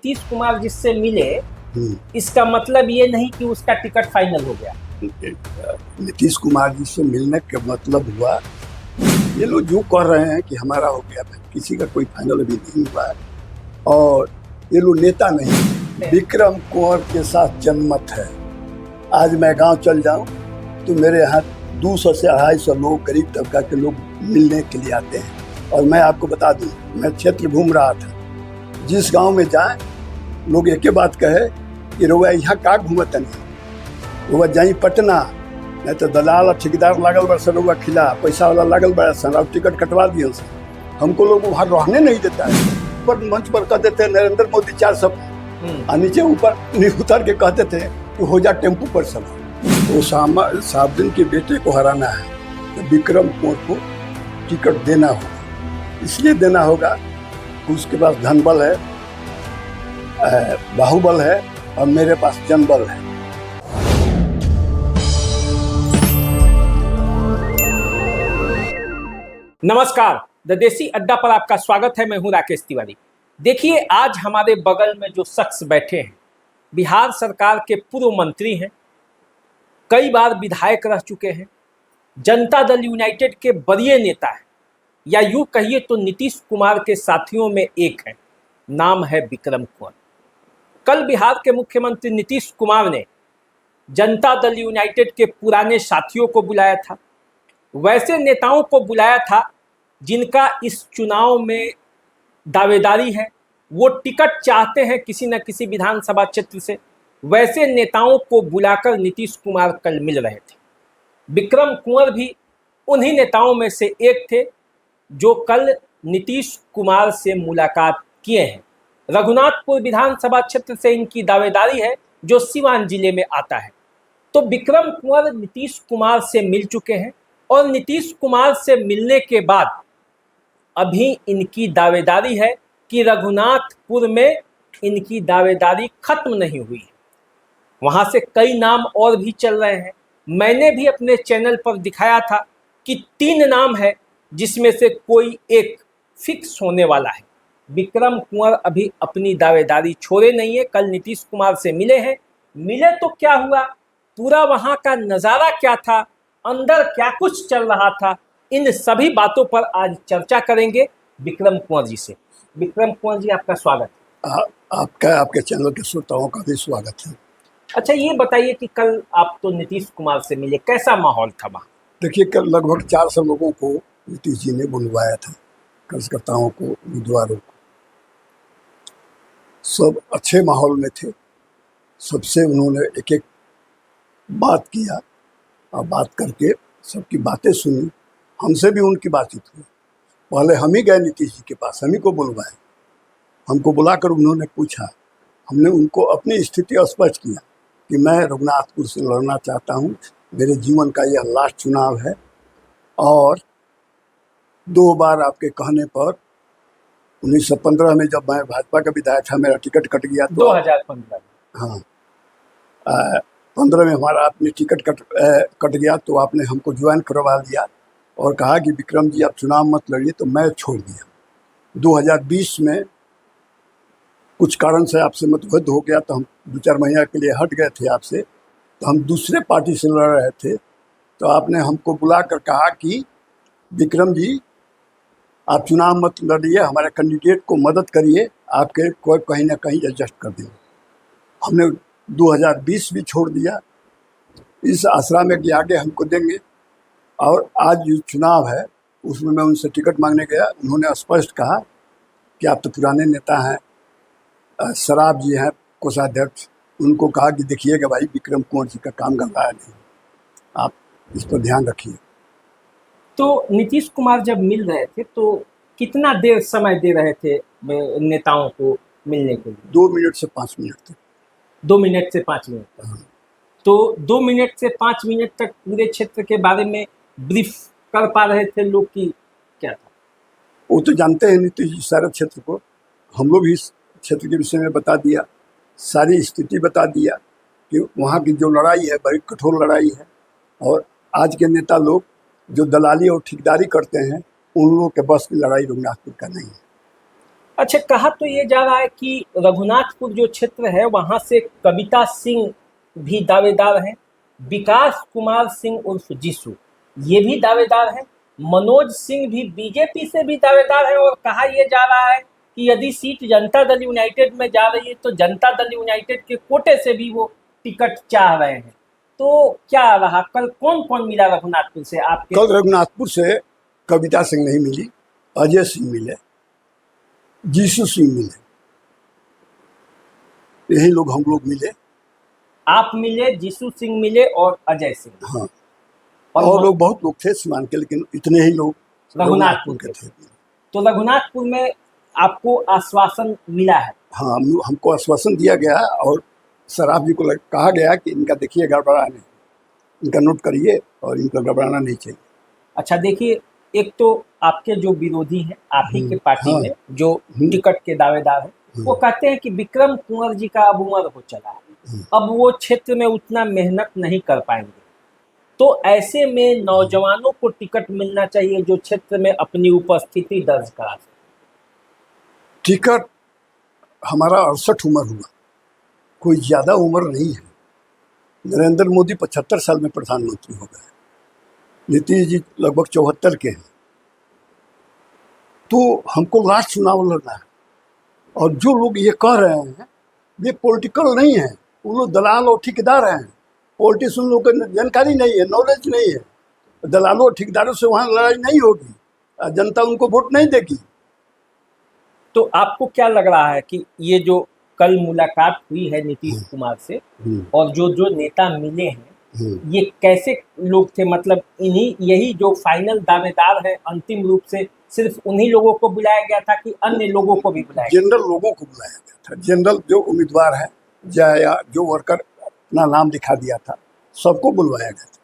नीतीश कुमार जिससे मिले, हम्म। इसका मतलब ये नहीं कि उसका टिकट फाइनल हो गया। नीतीश कुमार जी से मिलने का मतलब हुआ, ये लोग जो कह रहे हैं कि हमारा हो गया, किसी का कोई फाइनल अभी नहीं हुआ है। और ये लोग नेता नहीं, विक्रम कुंवर के साथ जनमत है। आज मैं गांव चल जाऊं तो मेरे यहाँ 200 से 250 लोग, गरीब तबका के लोग मिलने के लिए आते हैं। और मैं आपको बता दूं, मैं क्षेत्र घूम रहा था, जिस गांव में जाए लोग एक ही बात कहे कि रउआ यहाँ का घूमत नहीं, रउआ जाई पटना, नहीं तो दलाल और ठेकेदार लागल बड़ा सन, रउआ खिला पैसा वाला लागल बड़ा सन और टिकट कटवा दिए सन। हमको लोग वहाँ रहने नहीं देता है। ऊपर मंच पर कहते थे नरेंद्र मोदी 4 सब, और नीचे ऊपर उतर के कहते थे कि हो जा टेम्पू पर सवार। वो साबुद्दीन के बेटे को हराना है तो विक्रम कुंवर को टिकट देना होगा। इसलिए देना होगा, उसके पास धनबल है, बाहुबल है, और मेरे पास जनबल है। नमस्कार, द देसी अड्डा पर आपका स्वागत है। मैं हूं राकेश तिवारी। देखिए, आज हमारे बगल में जो शख्स बैठे हैं, बिहार सरकार के पूर्व मंत्री हैं, कई बार विधायक रह चुके हैं, जनता दल यूनाइटेड के वरीय नेता हैं, या यूं कहिए तो नीतीश कुमार के साथियों में एक है। नाम है विक्रम कुंवर। कल बिहार के मुख्यमंत्री नीतीश कुमार ने जनता दल यूनाइटेड के पुराने साथियों को बुलाया था, वैसे नेताओं को बुलाया था जिनका इस चुनाव में दावेदारी है, वो टिकट चाहते हैं किसी न किसी विधानसभा क्षेत्र से। वैसे नेताओं को बुलाकर नीतीश कुमार कल मिल रहे थे। विक्रम कुंवर भी उन्हीं नेताओं में से एक थे जो कल नीतीश कुमार से मुलाकात किए हैं। रघुनाथपुर विधानसभा क्षेत्र से इनकी दावेदारी है, जो सीवान जिले में आता है। तो विक्रम कुंवर नीतीश कुमार से मिल चुके हैं, और नीतीश कुमार से मिलने के बाद अभी इनकी दावेदारी है कि रघुनाथपुर में इनकी दावेदारी खत्म नहीं हुई है। वहां से कई नाम और भी चल रहे हैं। मैंने भी अपने चैनल पर दिखाया था कि 3 नाम है जिसमें से कोई एक फिक्स होने वाला है। विक्रम कुंवर अभी अपनी दावेदारी छोड़े नहीं है। कल नीतीश कुमार से मिले हैं। मिले तो क्या हुआ, पूरा वहां का नज़ारा क्या था, अंदर क्या कुछ चल रहा था, इन सभी बातों पर आज चर्चा करेंगे विक्रम कुंवर जी से। विक्रम कुंवर जी, आपका स्वागत है। आपके चैनल के श्रोताओं का भी स्वागत है। अच्छा, ये बताइए कि कल आप तो नीतीश कुमार से मिले, कैसा माहौल था वहाँ? देखिए, कल लगभग 400 लोगों को नीतीश जी ने बुलवाया था, कार्यकर्ताओं को, उम्मीदवारों को। सब अच्छे माहौल में थे। सबसे उन्होंने एक एक बात किया, और बात करके सबकी बातें सुनी। हमसे भी उनकी बातचीत हुई। पहले हम ही गए नीतीश जी के पास, हम ही को बुलवाए। हमको बुलाकर उन्होंने पूछा, हमने उनको अपनी स्थिति स्पष्ट किया कि मैं रघुनाथपुर से लड़ना चाहता हूँ, मेरे जीवन का यह लास्ट चुनाव है, और 2 बार आपके कहने पर 1915 में जब मैं भाजपा का विधायक था, मेरा टिकट कट गया। 2015? हाँ, 15 में हमारा आपने टिकट कट गया, तो आपने हमको ज्वाइन करवा लिया और कहा कि विक्रम जी आप चुनाव मत लड़िए, तो मैं छोड़ दिया। 2020 में कुछ कारण से आपसे मतभेद हो गया, तो हम 2-4 महीने के लिए हट गए थे आपसे। तो हम दूसरे पार्टी से लड़ रहे थे, तो आपने हमको बुलाकर कहा कि विक्रम जी आप चुनाव मत लड़िए, हमारे कैंडिडेट को मदद करिए, आपके कोई कहीं ना कहीं एडजस्ट कर देंगे। हमने 2020 भी छोड़ दिया, इस आसरा में कि आगे हमको देंगे। और आज जो चुनाव है उसमें मैं उनसे टिकट मांगने गया। उन्होंने स्पष्ट कहा कि आप तो पुराने नेता हैं, सराब जी हैं कोषाध्यक्ष, उनको कहा कि देखिएगा भाई, विक्रम कुंवर जी का काम गंदा है नहीं, आप इस पर ध्यान रखिए। तो नीतीश कुमार जब मिल रहे थे तो कितना देर समय दे रहे थे नेताओं को मिलने के लिए? 2 मिनट से 5 मिनट तक। 2 मिनट से 5 मिनट तक? हाँ। तो 2 मिनट से 5 मिनट तक पूरे क्षेत्र के बारे में ब्रीफ कर पा रहे थे लोग की क्या था? वो तो जानते हैं नीतीश जी सारे क्षेत्र को। हम लोग भी इस क्षेत्र के विषय में बता दिया, सारी स्थिति बता दिया कि वहाँ की जो लड़ाई है बड़ी कठोर लड़ाई है। और आज के नेता लोग जो दलाली और ठेकेदारी करते हैं, उन लोगों के बस की लड़ाई रघुनाथपुर का नहीं है। अच्छा, कहा तो ये जा रहा है कि रघुनाथपुर जो क्षेत्र है वहां से कविता सिंह भी दावेदार हैं, विकास कुमार सिंह उर्फ जीसू ये भी दावेदार हैं, मनोज सिंह भी बीजेपी से भी दावेदार है, और कहा यह जा रहा है कि यदि सीट जनता दल यूनाइटेड में जा रही है तो जनता दल यूनाइटेड के कोटे से भी वो टिकट चाह रहे हैं। तो क्या रहा, कल कौन कौन मिला रघुनाथपुर से आपके? कल रघुनाथपुर से कविता सिंह नहीं मिली, अजय सिंह मिले, जीसू सिंह मिले, यही लोग हम लोग मिले। आप मिले, जीसू सिंह मिले और अजय सिंह। हाँ, और लोग बहुत लोग थे सीमान के, लेकिन इतने ही लोग रघुनाथपुर के थे। तो रघुनाथपुर में आपको आश्वासन मिला है? हाँ, हमको आश्वासन दिया गया और शराब जी को कहा गया कि इनका देखिए गड़बड़ा नहीं, इनका नोट करिए और इनका गड़बड़ाना नहीं चाहिए। अच्छा देखिए, एक तो आपके जो विरोधी हैं आप ही के पार्टी हाँ, में जो टिकट के दावेदार हैं वो कहते हैं कि विक्रम कुंवर जी का अब उम्र हो चला है, अब वो क्षेत्र में उतना मेहनत नहीं कर पाएंगे, तो ऐसे में नौजवानों को टिकट मिलना चाहिए जो क्षेत्र में अपनी उपस्थिति दर्ज करा सके। टिकट हमारा 68 उम्र हुआ, कोई ज़्यादा उम्र नहीं है। नरेंद्र मोदी 75 साल में प्रधानमंत्री हो गए, नीतीश जी लगभग 74 के हैं, तो हमको लास्ट चुनाव लड़ना है। और जो लोग ये कह रहे हैं ये पॉलिटिकल नहीं है, वो लोग दलाल और ठेकेदार हैं। पॉलिटिशियन लोग को जानकारी नहीं है, नॉलेज नहीं है। दलालों और ठेकेदारों से वहाँ लड़ाई नहीं होगी, जनता उनको वोट नहीं देगी। तो आपको क्या लग रहा है कि ये जो कल मुलाकात हुई है नीतीश कुमार से और जो जो नेता मिले हैं ये कैसे लोग थे? मतलब इन्हीं यही जो फाइनल दावेदार है अंतिम रूप से सिर्फ उन्हीं लोगों को बुलाया गया था कि अन्य लोगों को भी बुलाया गया? जनरल लोगों को बुलाया गया था, जनरल जो उम्मीदवार है या जो वर्कर अपना नाम दिखा दिया था सबको बुलवाया गया था।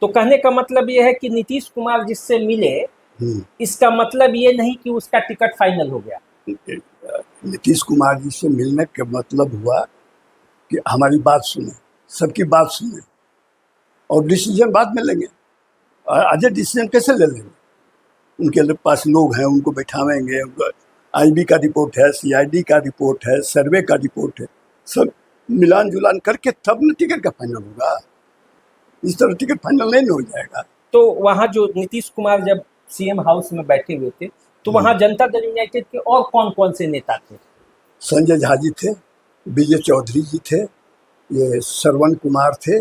तो कहने का मतलब ये है कि नीतीश कुमार जिससे मिले इसका मतलब ये नहीं कि उसका टिकट फाइनल हो गया। नीतीश कुमार जी से मिलने का मतलब हुआ कि हमारी बात सुने, सबकी बात सुने और डिसीजन बाद में लेंगे। आज डिसीजन कैसे ले लेंगे? उनके पास लोग हैं, उनको बैठावेंगे, आईबी का रिपोर्ट है, सीआईडी का रिपोर्ट है, सर्वे का रिपोर्ट है, सब मिलान जुलान करके तब न टिकट का फाइनल होगा। इस तरह टिकट फाइनल नहीं हो जाएगा। तो वहाँ जो नीतीश कुमार जब सीएम हाउस में बैठे हुए थे तो वहाँ जनता दल यूनाइटेड के और कौन कौन से नेता थे? संजय झा जी थे, विजय चौधरी जी थे, ये श्रवण कुमार थे,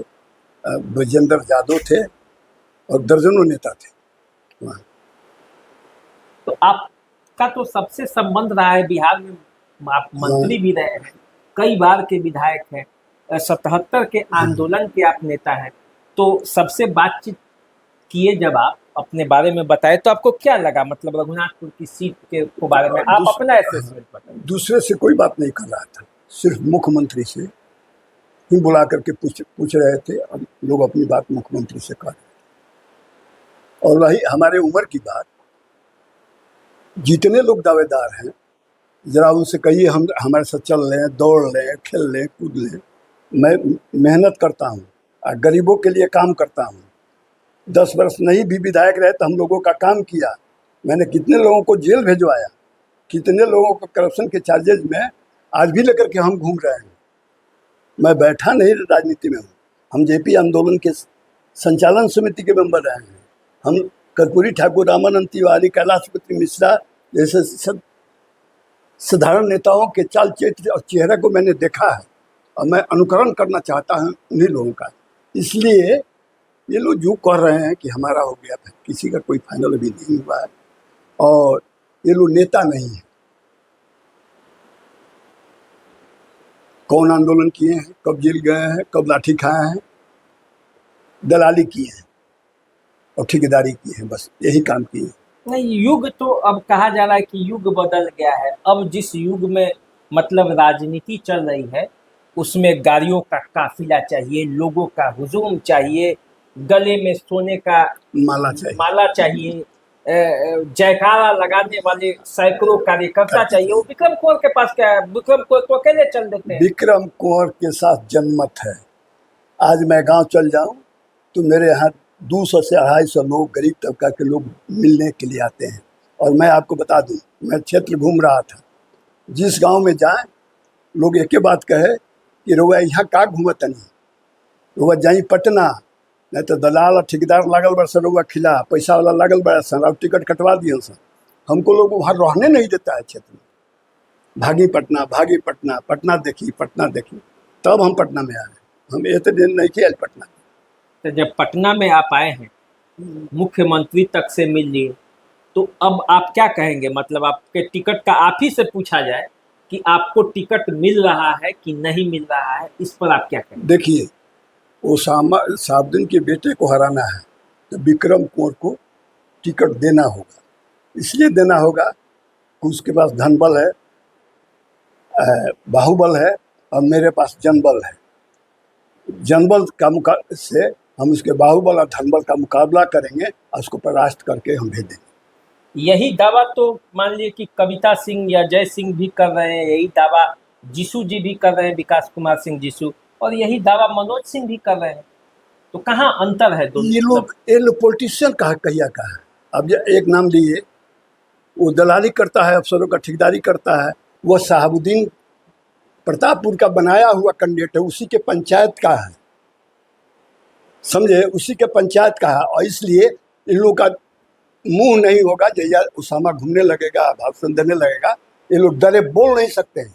ब्रजेंद्र यादव थे और दर्जनों नेता थे वहाँ। तो आपका तो सबसे संबंध रहा है बिहार में, आप मंत्री भी रहे हैं, कई बार के विधायक हैं, 77 के आंदोलन के आप नेता हैं, तो सबसे बातचीत किए जब आप अपने बारे में बताए तो आपको क्या लगा? मतलब रघुनाथपुर की सीट के बारे में आप अपना असेसमेंट बताएं। दूसरे से कोई बात नहीं कर रहा था, सिर्फ मुख्यमंत्री से ही बुला करके पूछ रहे थे और लोग अपनी बात मुख्यमंत्री से कर रहे थे। और वही हमारे उम्र की बात, जितने लोग दावेदार हैं जरा उनसे कहिए हम हमारे साथ चल लें, दौड़ लें, खेल लें, कूद लें। मैं मेहनत करता हूँ, गरीबों के लिए काम करता हूँ। 10 वर्ष नहीं भी विधायक रहे तो हम लोगों का काम किया। मैंने कितने लोगों को जेल भिजवाया, कितने लोगों को करप्शन के चार्जेज में आज भी लेकर के हम घूम रहे हैं। मैं बैठा नहीं राजनीति में हूँ, हम जेपी आंदोलन के संचालन समिति के मेंबर रहे हैं। हम कर्पूरी ठाकुर, रामानंद तिवारी, कैलाशपति मिश्रा जैसे सब साधारण नेताओं के चाल चरित्र और चेहरे को मैंने देखा है और मैं अनुकरण करना चाहता हूँ उन्हीं लोगों का। इसलिए ये लोग जो कह रहे हैं कि हमारा हो गया था, किसी का कोई फाइनल अभी नहीं हुआ है और ये लोग नेता नहीं है। कौन आंदोलन किए हैं, कब जेल गए हैं, कब लाठी खाए हैं, दलाली की है और ठेकेदारी की है, बस यही काम किए हैं। नहीं, युग तो अब कहा जा रहा है कि युग बदल गया है। अब जिस युग में मतलब राजनीति चल रही है उसमें गाड़ियों का काफिला चाहिए, लोगों का हुजूम चाहिए, गले में सोने का माला चाहिए, जयकारा लगाने वाले सैकड़ों कार्यकर्ता चाहिए। वो विक्रम कुंवर के पास क्या है? विक्रम कुंवर को अकेले चल देते हैं। विक्रम कुंवर के साथ जनमत है। आज मैं गांव चल जाऊं तो मेरे यहाँ 200 से 250 लोग, गरीब तबका के लोग मिलने के लिए आते हैं और मैं आपको बता दूं, मैं क्षेत्र घूम रहा था, जिस गांव में जाए लोग एक ही बात कहे कि रउआ यहाँ का घूमत नहीं, रउआ जाई पटना, नहीं तो दलाल और ठेकेदार लागल बड़ सन, रउआ खिला पैसा वाला लागल बड़ा सन और टिकट कटवा दिए सन। हमको लोग वहाँ रहने नहीं देता है क्षेत्र में। भागी पटना, पटना देखी, तब हम पटना में आए। हम इतने दिन नहीं किया पटना। तो जब पटना में आप आए हैं, मुख्यमंत्री तक से मिल लिए, तो अब आप क्या कहेंगे? मतलब आपके टिकट का आप ही से पूछा जाए कि आपको टिकट मिल रहा है कि नहीं मिल रहा है, इस पर आप क्या कहेंगे? देखिए, ओसामा साबुद्दीन के बेटे को हराना है तो विक्रम कुंवर को टिकट देना होगा। इसलिए देना होगा कि उसके पास धनबल है, बाहुबल है, और मेरे पास जनबल है। जनबल का से हम उसके बाहुबल और धनबल का मुकाबला करेंगे और उसको परास्त करके हम भेज देंगे। यही दावा तो मान लीजिए कि कविता सिंह या जय सिंह भी कर रहे हैं, यही दावा जीसू जी भी कर रहे हैं, विकास कुमार सिंह जीसू, और यही दावा मनोज सिंह भी कर रहे हैं। तो कहाँ अंतर है दोनों? ये लोग पॉलिटिशियन कहिया का है। अब एक नाम लिए, वो दलाली करता है, अफसरों का ठेकेदारी करता है। वो शहाबुद्दीन प्रतापपुर का बनाया हुआ कैंडिडेट है, उसी के पंचायत का है, समझे, उसी के पंचायत का है। और इसलिए इन लोगों का मुंह नहीं होगा। जैया उसामा घूमने लगेगा, भाषण देने लगेगा, ये लोग डरे बोल नहीं सकते हैं।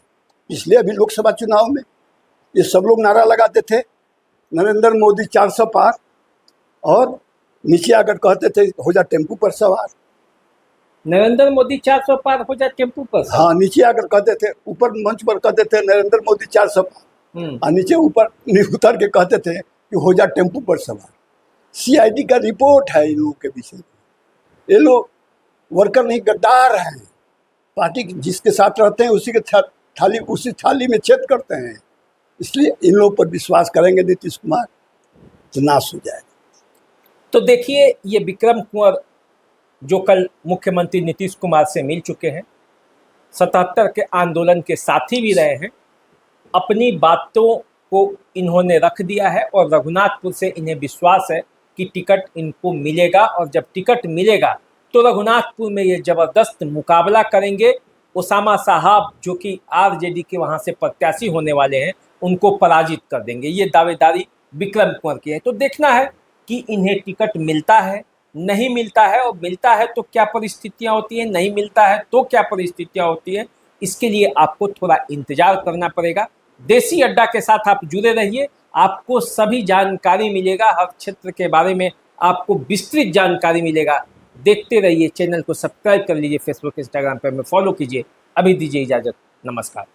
इसलिए अभी लोकसभा चुनाव में ये सब लोग नारा लगाते थे, नरेंद्र मोदी 400 पार, और नीचे आकर कहते थे हो जा टेम्पू पर सवार। नरेंद्र मोदी 400 पार हो जाए टेम्पू पर सवार। हाँ, नीचे आकर कहते थे, ऊपर मंच पर कहते थे नरेंद्र मोदी 400 पार, और नीचे ऊपर उतर के कहते थे कि हो जा टेम्पू पर सवार। सीआईडी का रिपोर्ट है इन लोगों के विषय में। ये लोग वर्कर नहीं, गद्दार हैं। पार्टी जिसके साथ रहते हैं उसी थाली में छेद करते हैं। इसलिए इन लोगों पर विश्वास करेंगे नीतीश कुमार तो नाश हो जाएगा। तो देखिए, ये विक्रम कुंवर जो कल मुख्यमंत्री नीतीश कुमार से मिल चुके हैं, 77 के आंदोलन के साथी भी रहे हैं, अपनी बातों को इन्होंने रख दिया है और रघुनाथपुर से इन्हें विश्वास है कि टिकट इनको मिलेगा। और जब टिकट मिलेगा तो रघुनाथपुर में ये ज़बरदस्त मुकाबला करेंगे। ओसामा साहब जो कि आरजेडी के वहाँ से प्रत्याशी होने वाले हैं, उनको पराजित कर देंगे। ये दावेदारी विक्रम कुंवर की है। तो देखना है कि इन्हें टिकट मिलता है, नहीं मिलता है, और मिलता है तो क्या परिस्थितियां होती हैं, नहीं मिलता है तो क्या परिस्थितियां होती हैं। इसके लिए आपको थोड़ा इंतजार करना पड़ेगा। देसी अड्डा के साथ आप जुड़े रहिए, आपको सभी जानकारी मिलेगा, हर क्षेत्र के बारे में आपको विस्तृत जानकारी मिलेगा। देखते रहिए, चैनल को सब्सक्राइब कर लीजिए, फेसबुक इंस्टाग्राम पर हमें फॉलो कीजिए। अभी दीजिए इजाज़त, नमस्कार।